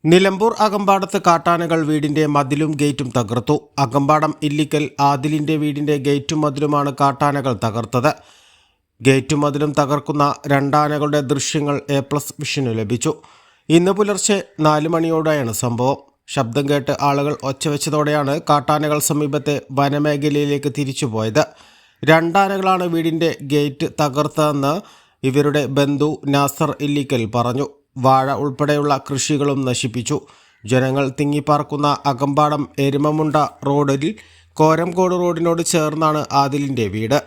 നിലമ്പൂർ അകമ്പാടത്ത് കാട്ടാനകൾ വീടിന്റെ മതിലും ഗേറ്റും തകർത്തു. അകമ്പാടം ഇല്ലിക്കൽ ആദിലിന്റെ വീടിന്റെ ഗേറ്റും മതിലുമാണ് കാട്ടാനകൾ തകർത്തത്. ഗേറ്റും മതിലും തകർക്കുന്ന രണ്ടാനകളുടെ ദൃശ്യങ്ങൾ എ പ്ലസ് വിഷന് ലഭിച്ചു. ഇന്ന് പുലർച്ചെ 4 മണിയോടെയാണ് സംഭവം. ശബ്ദം കേട്ട് ആളുകൾ ഒച്ചവെച്ചതോടെയാണ് കാട്ടാനകൾ സമീപത്തെ വനമേഖലയിലേക്ക് തിരിച്ചുപോയത്. രണ്ടാനകളാണ് വീടിന്റെ ഗേറ്റ് തകർത്തതെന്ന് ഇവരുടെ ബന്ധു നാസർ ഇല്ലിക്കൽ പറഞ്ഞു. വാഴ ഉൾപ്പെടെയുള്ള കൃഷികളും നശിപ്പിച്ചു. ജനങ്ങൾ തിങ്ങിപ്പാർക്കുന്ന അകമ്പാടം എരുമമുണ്ട റോഡിൽ കോരംകോട് റോഡിനോട് ചേർന്നാണ് ആദിലിൻ്റെ വീട്.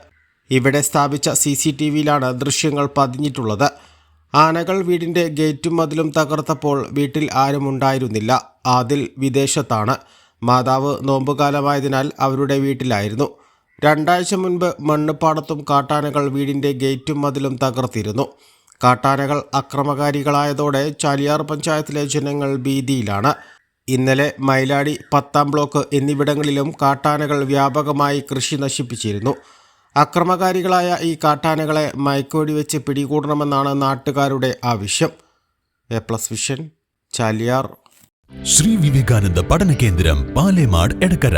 ഇവിടെ സ്ഥാപിച്ച CCTVയിലാണ് ദൃശ്യങ്ങൾ പതിഞ്ഞിട്ടുള്ളത്. ആനകൾ വീടിൻ്റെ ഗേറ്റും മതിലും തകർത്തപ്പോൾ വീട്ടിൽ ആരും ഉണ്ടായിരുന്നില്ല. ആദിൽ വിദേശത്താണ്. മാതാവ് നോമ്പുകാലമായതിനാൽ അവരുടെ വീട്ടിലായിരുന്നു. 2 ആഴ്ച മുൻപ് മണ്ണുപാടത്തും കാട്ടാനകൾ വീടിൻ്റെ ഗേറ്റും മതിലും തകർത്തിരുന്നു. കാട്ടാനകൾ അക്രമകാരികളായതോടെ ചാലിയാർ പഞ്ചായത്തിലെ ജനങ്ങൾ ഭീതിയിലാണ്. ഇന്നലെ മൈലാടി 10-ാം ബ്ലോക്ക് എന്നിവിടങ്ങളിലും കാട്ടാനകൾ വ്യാപകമായി കൃഷി നശിപ്പിച്ചിരുന്നു. അക്രമകാരികളായ ഈ കാട്ടാനകളെ മയക്കുവെടി വെച്ച് പിടികൂടണമെന്നാണ് നാട്ടുകാരുടെ ആവശ്യം. A plus vision, Chaliyar. Shri Vivekananda പഠന കേന്ദ്രം, പാലേമാട്, എടക്കര.